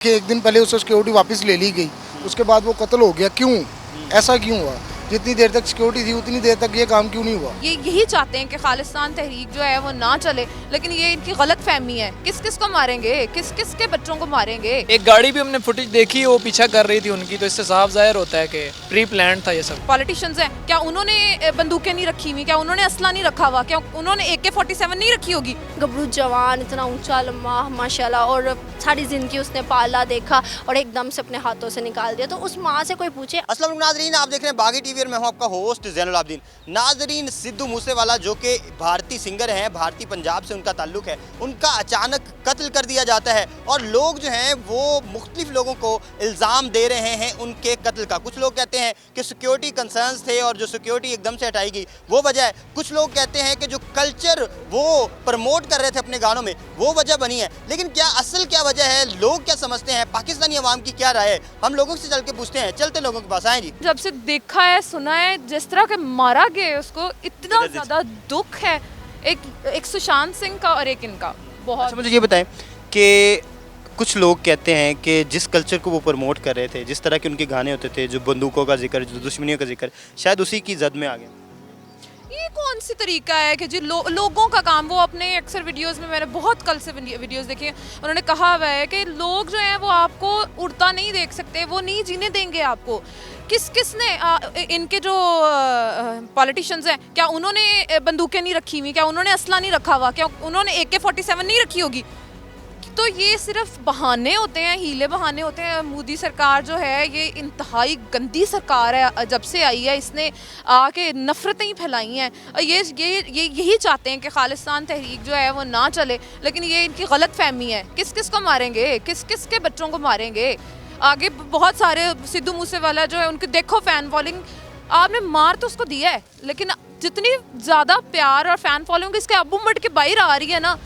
कि एक दिन पहले उससे सिक्योरिटी वापस ले ली गई, उसके बाद वो कत्ल हो गया। क्यों? ऐसा क्यों हुआ? जितनी देर तक सिक्योरिटी थी उतनी देर तक ये काम क्यों नहीं हुआ? ये यही चाहते हैं कि खालिस्तान तहरीक जो है वो ना चले, लेकिन ये इनकी गलत फहमी है। किस किस को मारेंगे, किस किस के बच्चों को मारेंगे? एक गाड़ी भी हमने फुटेज देखी, वो पीछा कर रही थी उनकी, तो इससे साफ जाहिर होता है कि प्री प्लान था ये सब। पॉलिटिशियंस हैं, क्या उन्होंने बंदूकें नहीं रखी हुई? क्या उन्होंने असला नहीं रखा हुआ? क्या उन्होंने AK-47 नहीं रखी होगी? गबरू जवान, इतना ऊंचा लम्बा माशाल्लाह, और सारी ज़िंदगी उसने पाला देखा और एकदम से अपने हाथों से निकाल दिया। तो उस माँ से कोई पूछे। अस्सलाम वालेकुम नाज़रीन, आप देख रहे हैं बागी टीवी और मैं हूं आपका होस्ट ज़ैनुल आबिदीन। नाज़रीन, सिद्धू मूसेवाला जो कि भारतीय सिंगर हैं, भारतीय पंजाब से उनका ताल्लुक है, उनका अचानक कत्ल कर दिया जाता है और लोग जो हैं वो मुख्तलिफ लोगों को इल्ज़ाम दे रहे हैं उनके कत्ल का। कुछ लोग कहते हैं कि सिक्योरिटी कंसर्न्स थे और जो सिक्योरिटी एकदम से हटाई गई वो वजह है। कुछ लोग कहते हैं कि जो कल्चर वो प्रमोट कर रहे थे अपने गानों में वो वजह बनी है। लेकिन क्या असल क्या वजह है, लोग क्या समझते हैं, पाकिस्तानी अवाम की क्या राय है, हम लोगों से चल के पूछते हैं। चलते लोगों के पास आए जी। जब से देखा है, सुना है, जिस तरह के मारा गया उसको, इतना ज़्यादा दुख है। एक सुशांत सिंह का और एक इनका बहुत। अच्छा, मुझे ये बताएं कि कुछ लोग कहते हैं कि जिस कल्चर को वो प्रमोट कर रहे थे, जिस तरह के उनके गाने होते थे, जो बंदूकों का जिक्र, जो दुश्मनियों का जिक्र, शायद उसी की जद में आ गया। ये कौन सी तरीका है कि जो लोगों का काम, वो अपने अक्सर वीडियोस में, मैंने बहुत कल से वीडियोस देखी हैं, उन्होंने कहा हुआ है कि लोग जो हैं वो आपको उड़ता नहीं देख सकते, वो नहीं जीने देंगे आपको। किसने इनके जो पॉलिटिशियंस हैं, क्या उन्होंने बंदूकें नहीं रखी हुई? क्या उन्होंने असला नहीं रखा हुआ? क्या उन्होंने AK-47 नहीं रखी होगी? तो ये सिर्फ बहाने होते हैं, हीले बहाने होते हैं। मोदी सरकार जो है ये इंतहाई गंदी सरकार है, जब से आई है इसने आके नफ़रतें ही फैलाई हैं। यही चाहते हैं कि खालिस्तान तहरीक जो है वो ना चले, लेकिन ये इनकी गलत फहमी है। किस किस को मारेंगे, किस किस के बच्चों को मारेंगे? आगे बहुत सारे सिद्धू मूसेवाला जो है उनके देखो फ़ैन फॉलोइंग, आपने मार तो उसको दिया है, लेकिन जितनी ज़्यादा प्यार और फ़ैन फॉलोइंग इसके अबू मट के बाहर आ रही है ना,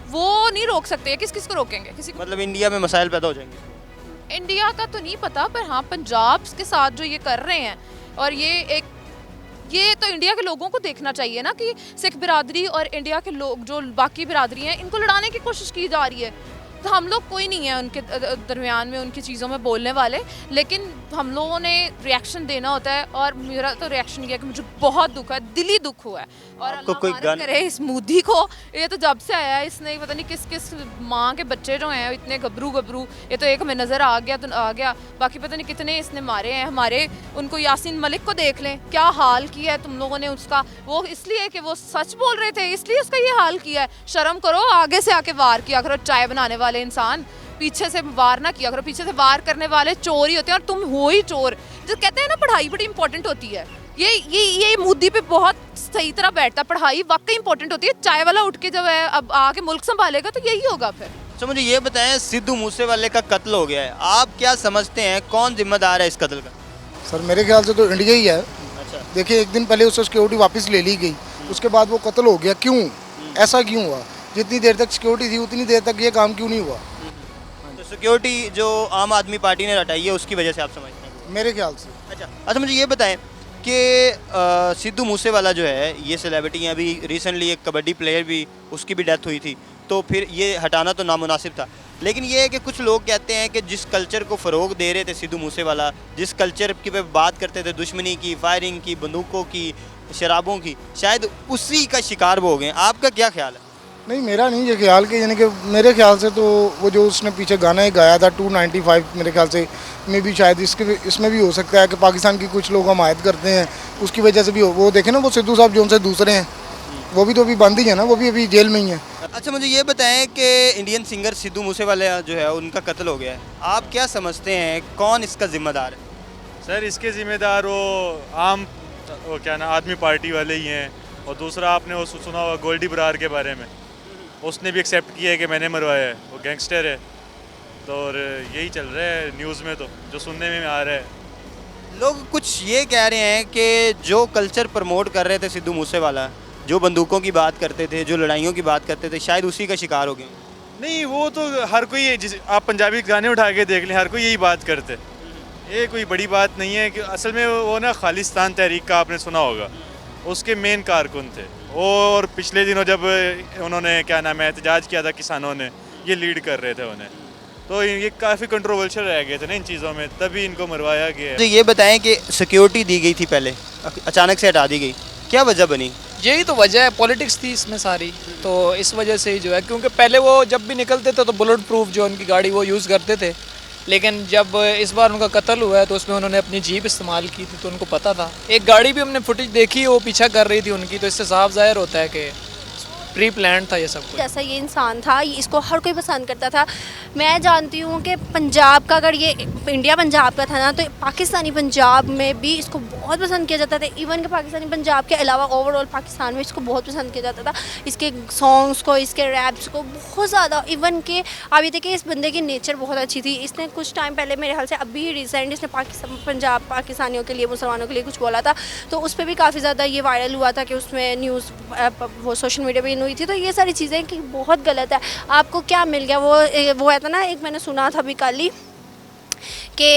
वो नहीं रोक सकते। किस किस को रोकेंगे? किसी को। मतलब इंडिया में मसाइल पैदा हो जाएंगे। इंडिया का तो नहीं पता, पर हाँ पंजाब के साथ जो ये कर रहे हैं, और ये तो इंडिया के लोगों को देखना चाहिए ना कि सिख बिरादरी और इंडिया के लोग जो बाकी बिरादरी हैं इनको लड़ाने की कोशिश की जा रही है। तो हम लोग कोई नहीं है उनके दरमियान में उनकी चीज़ों में बोलने वाले, लेकिन हम लोगों ने रिएक्शन देना होता है। और मेरा तो रिएक्शन ये है कि मुझे बहुत दुख है, दिली दुख हुआ है। और आपको कोई अल्लाह करे इस मोदी को, ये तो जब से आया है इसने पता नहीं किस किस माँ के बच्चे जो हैं इतने गबरू, ये तो एक में नज़र आ गया, बाकी पता नहीं कितने इसने मारे हैं हमारे। उनको यासीन मलिक को देख लें, क्या हाल किया है तुम लोगों ने उसका। वो इसलिए कि वो सच बोल रहे थे, इसलिए उसका ये हाल किया है। शर्म करो, आगे से आके वार किया करो। चाय बनाने वाले इंसान पीछे से वार ना किया करो। पीछे से वार करने वाले चोर ही होते हैं, और तुम हो ही चोर। जो कहते हैं ना पढ़ाई बड़ी इंपॉर्टेंट होती है, ये मोदी पे बहुत सही तरह बैठता है। पढ़ाई वाकई इंपॉर्टेंट होती है। चाय वाला उठ के जब है अब आके मुल्क संभालेगा तो यही होगा फिर। तो मुझे ये बताएं, सिद्धू मूसेवाले का कत्ल हो गया है, आप क्या समझते हैं कौन जिम्मेदार है इस कत्ल का? सर मेरे ख्याल से तो इंडिया ही है। अच्छा। देखिए, एक दिन पहले उससे सिक्योरिटी वापस ले ली गई, उसके बाद वो कत्ल हो गया। क्यों? ऐसा क्यों हुआ? जितनी देर तक सिक्योरिटी थी उतनी देर तक ये काम क्यों नहीं हुआ? तो सिक्योरिटी जो आम आदमी पार्टी ने हटाई है उसकी वजह से आप समझते हैं? मेरे ख्याल से। अच्छा, मुझे ये बताएं कि सिद्धू मूसेवाला जो है ये सेलिब्रिटी हैं, अभी रिसेंटली एक कबड्डी प्लेयर भी, उसकी भी डेथ हुई थी, तो फिर ये हटाना तो नामुनासिब था। लेकिन ये है कि कुछ लोग कहते हैं कि जिस कल्चर को फ़रोग दे रहे थे सिद्धू मूसेवाला, जिस कल्चर की पे बात करते थे, दुश्मनी की, फायरिंग की, बंदूकों की, शराबों की, शायद उसी का शिकार वो हो गए। आपका क्या ख्याल है? नहीं, मेरा नहीं ये ख्याल कि, यानी कि मेरे ख्याल से तो वो जो उसने पीछे गाना ही गाया था 295, मेरे ख्याल से में भी शायद इसमें भी हो सकता है कि पाकिस्तान की कुछ लोग हमायत करते हैं, उसकी वजह से भी वो देखें ना, वो सिद्धू साहब जो उनसे दूसरे हैं वो भी तो अभी बंद ही है ना, वो भी अभी जेल में ही है। अच्छा, मुझे ये बताएं कि इंडियन सिंगर सिद्धू मूसेवाला जो है उनका कत्ल हो गया है, आप क्या समझते हैं कौन इसका ज़िम्मेदार है? सर इसके ज़िम्मेदार वो क्या ना आदमी पार्टी वाले ही हैं। और दूसरा आपने वो सुना होगा गोल्डी बरार के बारे में, उसने भी एक्सेप्ट किया है कि मैंने मरवाया है, वो गैंगस्टर है। तो और यही चल रहा है न्यूज़ में, तो जो सुनने में आ रहा है। लोग कुछ ये कह रहे हैं कि जो कल्चर प्रमोट कर रहे थे सिद्धू मूसेवाला, जो बंदूकों की बात करते थे, जो लड़ाइयों की बात करते थे, शायद उसी का शिकार हो गए। नहीं, वो तो हर कोई आप पंजाबी गाने उठा के देख लें, हर कोई यही बात करते। ये कोई बड़ी बात नहीं है कि असल में वो ना खालिस्तान तहरीक का आपने सुना होगा, उसके मेन कारकुन थे। और पिछले दिनों जब उन्होंने क्या नाम है एहतजाज किया था किसानों ने, ये लीड कर रहे थे उन्हें। तो ये काफ़ी कंट्रोवर्शियल रह गए थे ना इन चीज़ों में, तभी इनको मरवाया गया है। तो ये बताएं कि सिक्योरिटी दी गई थी पहले, अचानक से हटा दी गई, क्या वजह बनी? यही तो वजह है, पॉलिटिक्स थी इसमें सारी, तो इस वजह से ही जो है, क्योंकि पहले वो जब भी निकलते थे तो बुलेट प्रूफ जो उनकी गाड़ी वो यूज़ करते थे, लेकिन जब इस बार उनका कत्ल हुआ है तो उसमें उन्होंने अपनी जीप इस्तेमाल की थी, तो उनको पता था। एक गाड़ी भी हमने फुटेज देखी, वो पीछा कर रही थी उनकी, तो इससे साफ ज़ाहिर होता है कि प्री प्लान था ये सब कुछ। जैसा ये इंसान था, इसको हर कोई पसंद करता था। मैं जानती हूँ कि पंजाब का, अगर ये इंडिया पंजाब का था ना, तो पाकिस्तानी पंजाब में भी इसको बहुत पसंद किया जाता था। इवन कि पाकिस्तानी पंजाब के अलावा ओवरऑल पाकिस्तान में इसको बहुत पसंद किया जाता था। इसके सॉन्ग्स को, इसके रैप्स को बहुत ज़्यादा। इवन कि आप ये देखिए, इस बंदे की नेचर बहुत अच्छी थी। इसने कुछ टाइम पहले, मेरे ख्याल से अभी रिसेंट, इसने पंजाब पाकिस्तानियों के लिए, मुसलमानों के लिए कुछ बोला था, तो उस पर भी काफ़ी ज़्यादा ये वायरल हुआ था कि उसमें न्यूज़ वो सोशल मीडिया पर हुई थी। तो ये सारी चीज़ें कि बहुत गलत है। आपको क्या मिल गया? वो है था ना, एक मैंने सुना था अभी कल ही कि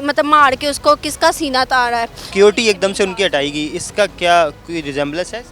मतलब मार के उसको किसका सीना तारा है। सिक्योरिटी एकदम से उनकी हटाई गई, इसका क्या कोई रिजेम्बलेंस है?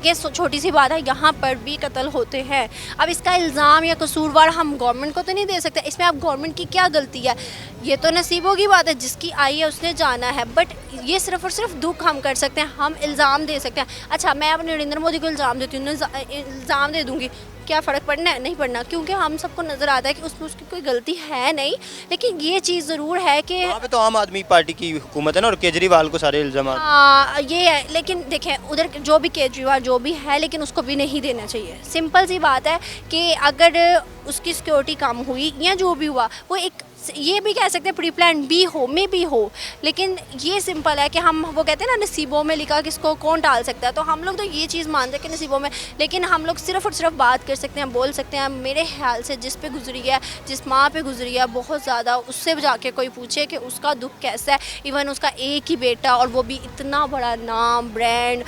ये छोटी सी बात है, यहाँ पर भी कत्ल होते हैं। अब इसका इल्ज़ाम या कसूरवार हम गवर्नमेंट को तो नहीं दे सकते। इसमें अब गवर्नमेंट की क्या गलती है? ये तो नसीबों की बात है, जिसकी आई है उसने जाना है। बट ये सिर्फ और सिर्फ दुख हम कर सकते हैं, हम इल्ज़ाम दे सकते हैं। अच्छा, मैं अब नरेंद्र मोदी को इल्ज़ाम देती हूँ, इल्ज़ाम दे दूँगी, क्या फ़र्क पड़ना है? नहीं पड़ना, क्योंकि हम सबको नज़र आता है कि उसमें उसकी कोई गलती है नहीं। लेकिन ये चीज़ ज़रूर है कि वहाँ पे तो आम आदमी पार्टी की हुकूमत है ना, और केजरीवाल को सारे इल्ज़ाम। हाँ, ये है। लेकिन देखें, उधर जो भी केजरीवाल जो भी है, लेकिन उसको भी नहीं देना चाहिए। सिंपल सी बात है कि अगर उसकी सिक्योरिटी कम हुई या जो भी हुआ, वो एक, ये भी कह सकते हैं प्री प्लान भी हो, में भी हो, लेकिन ये सिंपल है कि हम, वो कहते हैं ना, नसीबों में लिखा किसको कौन टाल सकता है। तो हम लोग तो ये चीज़ मानते हैं कि नसीबों में, लेकिन हम लोग सिर्फ और सिर्फ बात कर सकते हैं, बोल सकते हैं। मेरे ख्याल से जिस पे गुजरी है, जिस माँ पे गुजरी है बहुत ज़्यादा, उससे जाके कोई पूछे कि उसका दुख कैसा है। इवन उसका एक ही बेटा, और वो भी इतना बड़ा नाम, ब्रांड,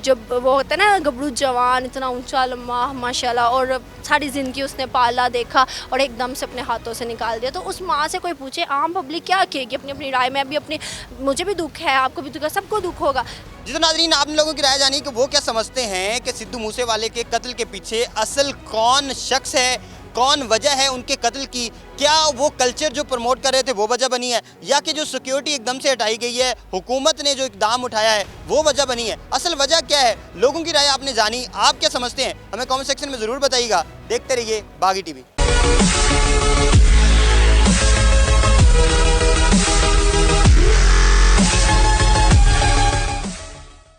जब वो होता है ना गबरू जवान, इतना ऊँचा लम्बा माशाल्लाह, और सारी ज़िंदगी उसने पाला देखा और एकदम से अपने हाथों से निकाल दिया। तो उस माँ से कोई पूछे, आम पब्लिक क्या कहेगी अपनी अपनी राय में? अभी अपनी, मुझे भी दुख है, आपको भी दुख है, सबको दुख होगा। जी तो नाज़रीन, आप लोगों की राय जानिए कि वो क्या समझते हैं कि सिद्धू मूसेवाले के कत्ल के पीछे असल कौन शख्स है, कौन वजह है उनके कत्ल की? क्या वो कल्चर जो प्रमोट कर रहे थे वो वजह बनी है, या कि जो सिक्योरिटी एकदम से हटाई गई है, हुकूमत ने जो इकदाम उठाया है वो वजह बनी है? असल वजह क्या है? लोगों की राय आपने जानी, आप क्या समझते हैं? हमें कमेंट सेक्शन में ज़रूर बताइएगा। देखते रहिए बागी टीवी।